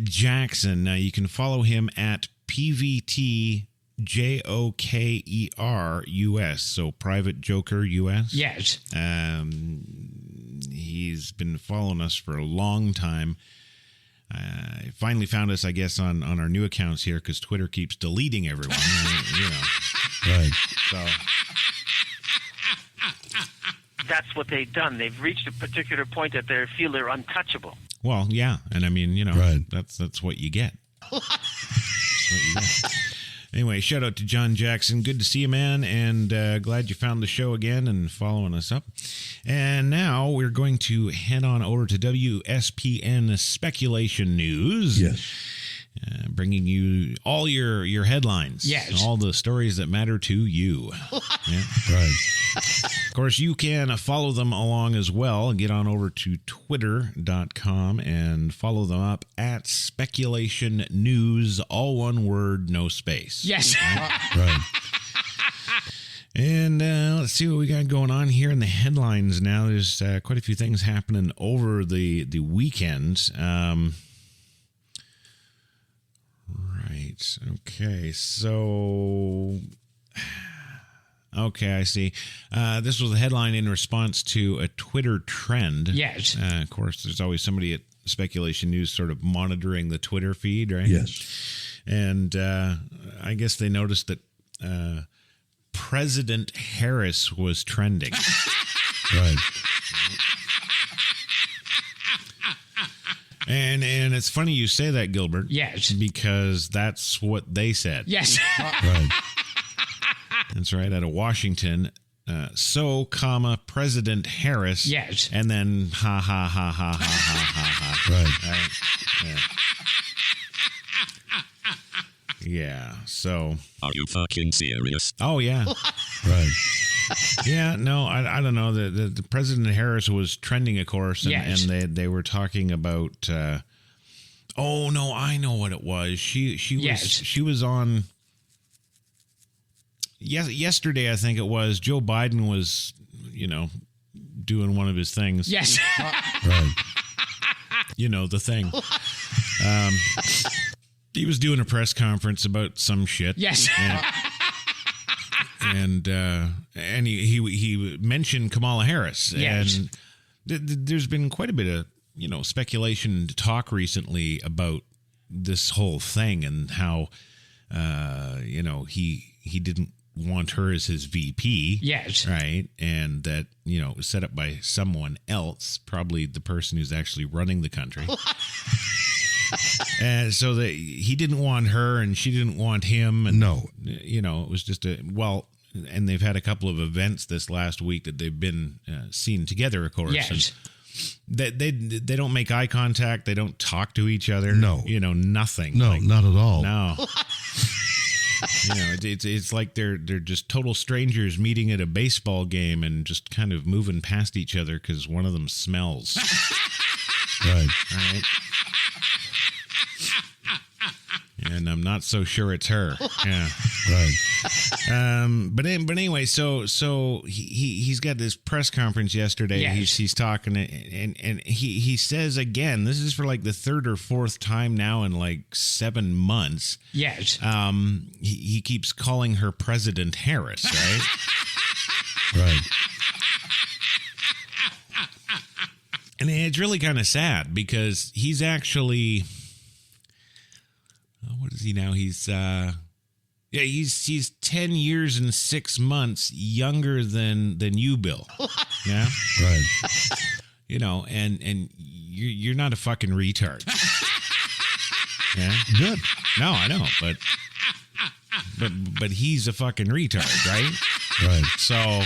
Jackson. Now, you can follow him at PVTJoker US, so Private Joker US. Yes. He's been following us for a long time. Finally found us, I guess, on our new accounts here because Twitter keeps deleting everyone. Right. So that's what they've done. They've reached a particular point that they feel they're untouchable. Well, yeah, and I mean, right. that's what you get. That's what you get. Anyway, shout out to John Jackson. Good to see you, man, and glad you found the show again and following us up. And now we're going to head on over to WSPN Speculation News. Yes. Bringing you all your headlines. Yes. All the stories that matter to you. Yeah. Right. Of course, you can follow them along as well. Get on over to twitter.com and follow them up at Speculation News, all one word, no space. Yes. Right. And let's see what we got going on here in the headlines now. There's quite a few things happening over the weekend. Right. Okay. So, okay, I see. This was a headline in response to a Twitter trend. Yes. Of course, there's always somebody at Speculation News sort of monitoring the Twitter feed, right? Yes. And I guess they noticed that President Harris was trending. Right. And it's funny you say that, Gilbert. Yes. Because that's what they said. Yes. Right. That's right, out of Washington. President Harris. Yes. And then ha, ha, ha, ha, ha, ha, ha, ha. Right. Yeah, so. Are you fucking serious? Oh, yeah. Right. Yeah, no, I don't know. The President Harris was trending, of course, and, Yes. and they were talking about. Oh no, I know what it was. She was on. Yesterday I think it was. Joe Biden was, doing one of his things. Yes. Right. The thing. He was doing a press conference about some shit. Yes. And he mentioned Kamala Harris. Yes. And there's been quite a bit of, speculation and talk recently about this whole thing and how, he didn't want her as his VP. Yes. Right. And that, it was set up by someone else, probably the person who's actually running the country. And so that he didn't want her and she didn't want him. And, No. it was just and they've had a couple of events this last week that they've been seen together, of course. Yes. And they don't make eye contact. They don't talk to each other. No. Nothing. No, not at all. No. It's like they're just total strangers meeting at a baseball game and just kind of moving past each other because one of them smells. Right. Right. And I'm not so sure it's her. Yeah. Right. But anyway, so he's got this press conference yesterday. Yes. He's talking and he says again, this is for like the third or fourth time now in like 7 months. Yes. He keeps calling her President Harris, right? Right. And it's really kind of sad because he's actually, what is he now? He's he's 10 years and 6 months younger than you, Bill. Yeah. Right. And you're not a fucking retard. Yeah. Good. No, I know, but he's a fucking retard, right? Right. So,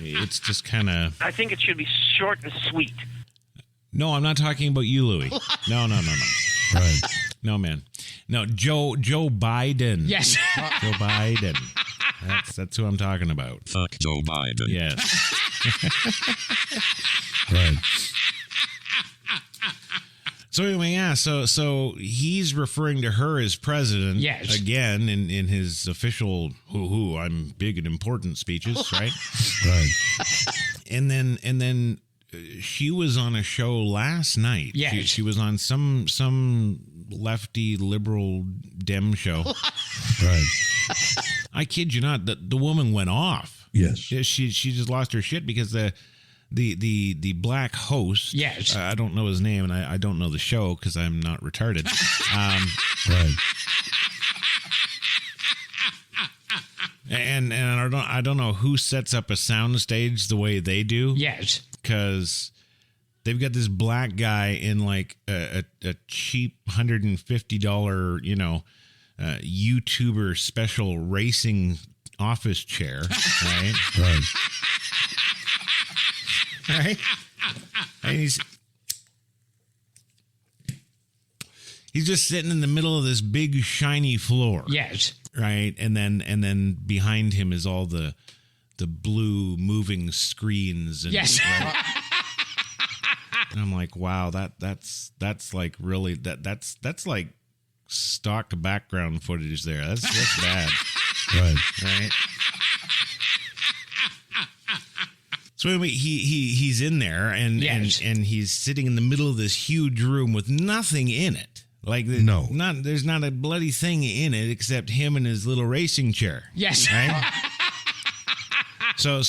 it's just kind of. I think it should be short and sweet. No, I'm not talking about you, Louie. No. Right. No, man. No, Joe Biden. Yes. Joe Biden. That's who I'm talking about. Fuck Joe Biden. Yes. Right. So anyway, yeah. So he's referring to her as president. Yes. Again in his official I'm big and important speeches, right? Right. And then she was on a show last night. Yes. She was on some lefty liberal Dem show. Right. I kid you not, the woman went off. Yes. She just lost her shit because the black host. Yes. I don't know his name, and I don't know the show because I'm not retarded. Right. And I don't know who sets up a sound stage the way they do. Yes. Because they've got this black guy in like a cheap $150, YouTuber special racing office chair, right? Right. Right? And he's just sitting in the middle of this big shiny floor. Yes. Right? And then behind him is all the blue moving screens and Yes. right? And I'm like, wow, that's like really that's like stock background footage there. That's bad. Right. Right? So anyway, he's in there and he's sitting in the middle of this huge room with nothing in it. Like No. There's not a bloody thing in it except him and his little racing chair. Yes. Right? So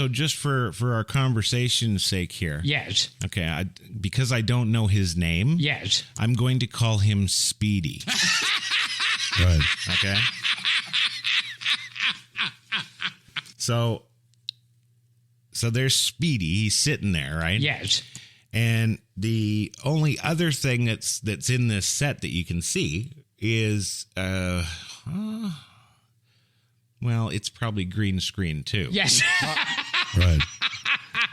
just for our conversation's sake here. Yes. Okay, because I don't know his name. Yes. I'm going to call him Speedy. Right. Okay. So there's Speedy. He's sitting there, right? Yes. And the only other thing that's in this set that you can see is well, it's probably green screen too. Yes. Right.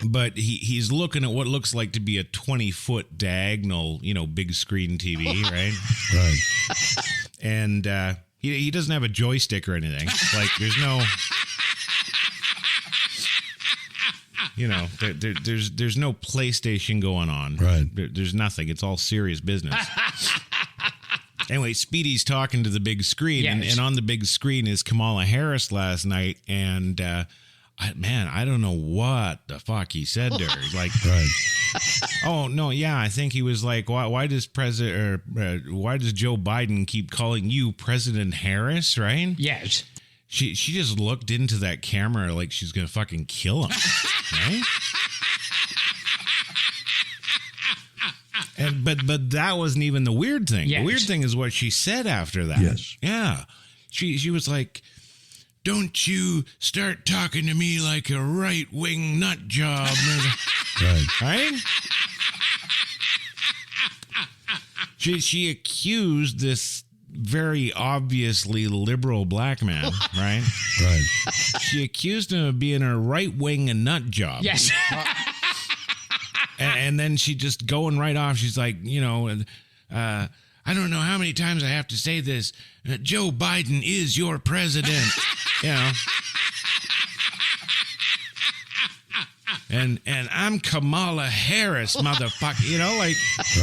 But he's looking at what looks like to be a 20-foot diagonal, big screen TV, right? Right. And he doesn't have a joystick or anything. Like there's no, there's no PlayStation going on. Right. There's nothing. It's all serious business. Anyway, Speedy's talking to the big screen, Yes. and on the big screen is Kamala Harris last night, and I don't know what the fuck he said to her. He's like, Right. oh no, yeah, I think he was like, why does Joe Biden keep calling you President Harris, right? Yes. She just looked into that camera like she's gonna fucking kill him, right? And but that wasn't even the weird thing. Yes. The weird thing is what she said after that. Yes. Yeah. She was like, "Don't you start talking to me like a right-wing nut job." Right. Right? She accused this very obviously liberal black man, right? Right. She accused him of being a right-wing nut job. Yes. And then she just going right off. She's like, I don't know how many times I have to say this. Joe Biden is your president. And I'm Kamala Harris, motherfucker.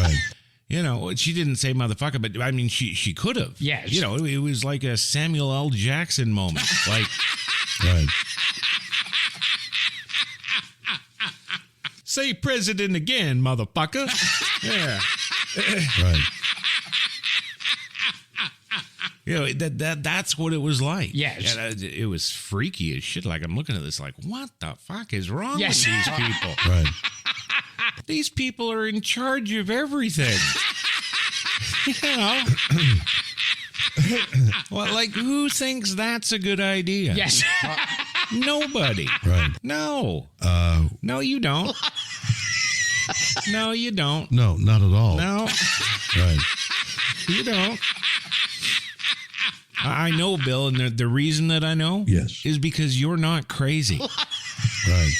Right. She didn't say motherfucker, but I mean, she could have. Yes. It was like a Samuel L. Jackson moment. Like, Right. say president again, motherfucker. Yeah. Right. That's what it was like. Yes. And, it was freaky as shit. Like, I'm looking at this like, what the fuck is wrong Yes. with these people? Right. These people are in charge of everything. Well, like, who thinks that's a good idea? Yes. Nobody. Right. No. No, you don't. No, you don't. No, not at all. No, Right. you don't. I know, Bill, and the reason that I know Yes. is because you're not crazy. Right.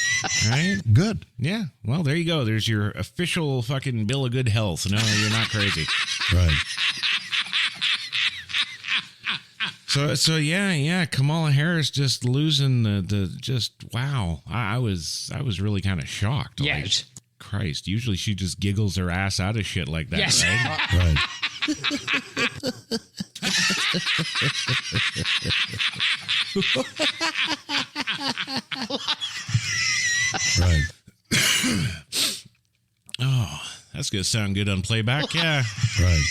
Right? Good. Yeah. Well, there you go. There's your official fucking bill of good health. No, you're not crazy. Right. So yeah. Kamala Harris just losing the just wow. I was really kind of shocked. Yes. Like, Christ. Usually she just giggles her ass out of shit like that, Yes. right? Right. That's going to sound good on playback. Yeah. Right.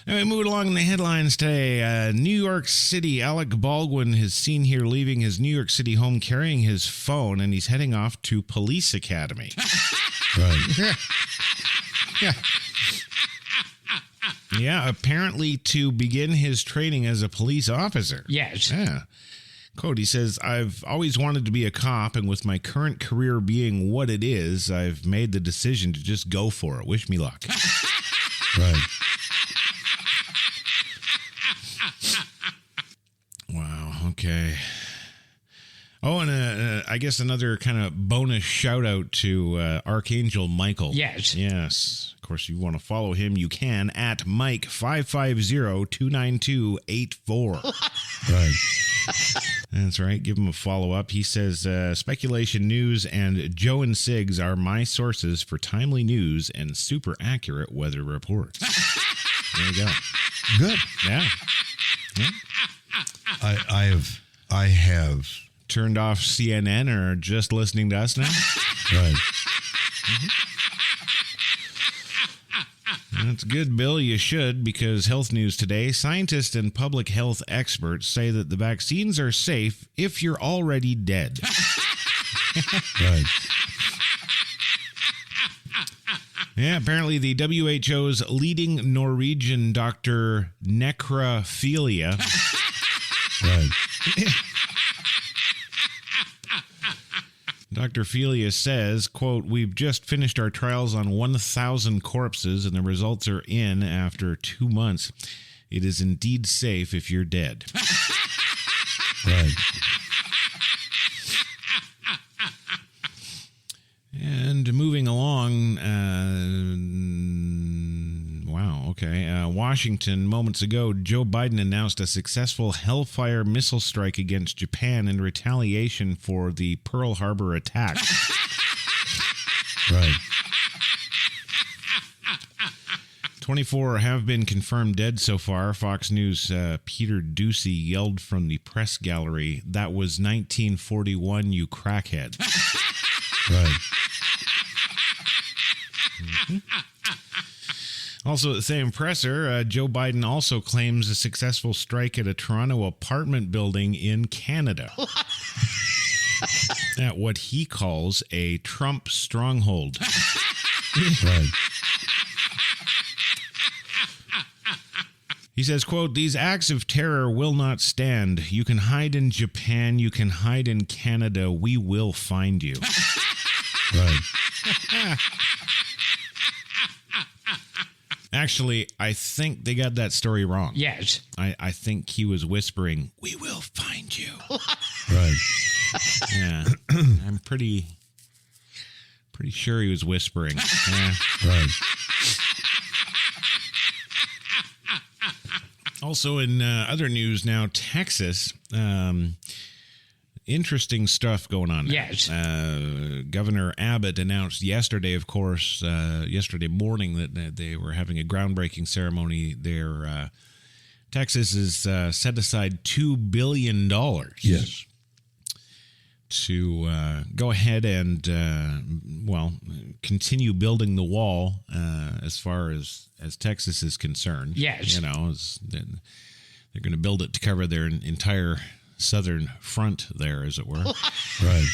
Anyway, moving along in the headlines today. New York City, Alec Baldwin is seen here leaving his New York City home carrying his phone, and he's heading off to Police Academy. Right. Yeah. Yeah, apparently to begin his training as a police officer. Yes. Yeah. Quote, he says, I've always wanted to be a cop, and with my current career being what it is, I've made the decision to just go for it. Wish me luck. Right. Wow, okay. Oh, and I guess another kind of bonus shout out to Archangel Michael. Yes. Yes. Of course, you want to follow him, you can at Mike550-292-84. Right. That's right. Give him a follow up. He says, speculation news and Joe and Sigs are my sources for timely news and super accurate weather reports. There you go. Good. Yeah. I have. Turned off CNN or just listening to us now? Right. That's good, Bill. You should, because health news today, scientists and public health experts say that the vaccines are safe if you're already dead. Right. Yeah, apparently the WHO's leading Norwegian doctor, Necrophilia. Right. Dr. Felia says, quote, we've just finished our trials on 1,000 corpses and the results are in after 2 months. It is indeed safe if you're dead. Right. And moving along, wow, okay. Washington, moments ago, Joe Biden announced a successful Hellfire missile strike against Japan in retaliation for the Pearl Harbor attack. Right. 24 have been confirmed dead so far. Fox News' Peter Ducey yelled from the press gallery, that was 1941, you crackhead. Right. Mm-hmm. Also, at the same presser, Joe Biden also claims a successful strike at a Toronto apartment building in Canada at what he calls a Trump stronghold. Right. He says, quote, these acts of terror will not stand. You can hide in Japan. You can hide in Canada. We will find you. Right. Actually, I think they got that story wrong. Yes. I think he was whispering, we will find you. Right. Yeah. I'm pretty sure he was whispering. Yeah. Right. Also in other news now, Texas, interesting stuff going on there. Yes. Governor Abbott announced yesterday, of course, yesterday morning that they were having a groundbreaking ceremony there. Texas has set aside $2 billion. Yes. To go ahead and, continue building the wall as far as Texas is concerned. Yes. You know, they're going to build it to cover their entire southern front there, as it were. Right.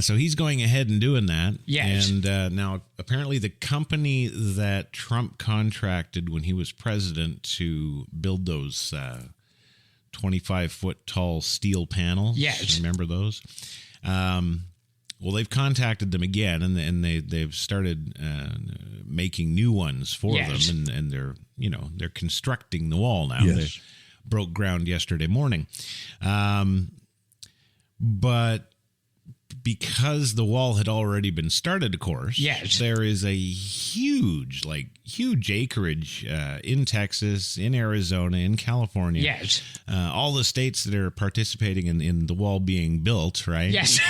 So he's going ahead and doing that. Yes. And now apparently the company that Trump contracted when he was president to build those 25-foot tall steel panels. Yes. Remember those? Well, they've contacted them again, and they've started making new ones for Yes. them, and they're constructing the wall now. Yes. They broke ground yesterday morning, but because the wall had already been started, of course, Yes. there is a huge acreage in Texas, in Arizona, in California. Yes. All the states that are participating in the wall being built, right? Yes.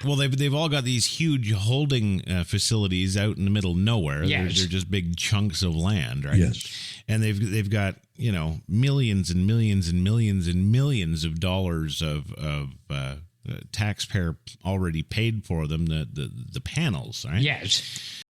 Well, they've all got these huge holding facilities out in the middle of nowhere. Yes. They're just big chunks of land, right? Yes. And they've got millions and millions and millions and millions of dollars of taxpayer already paid for them, the panels, right? Yes.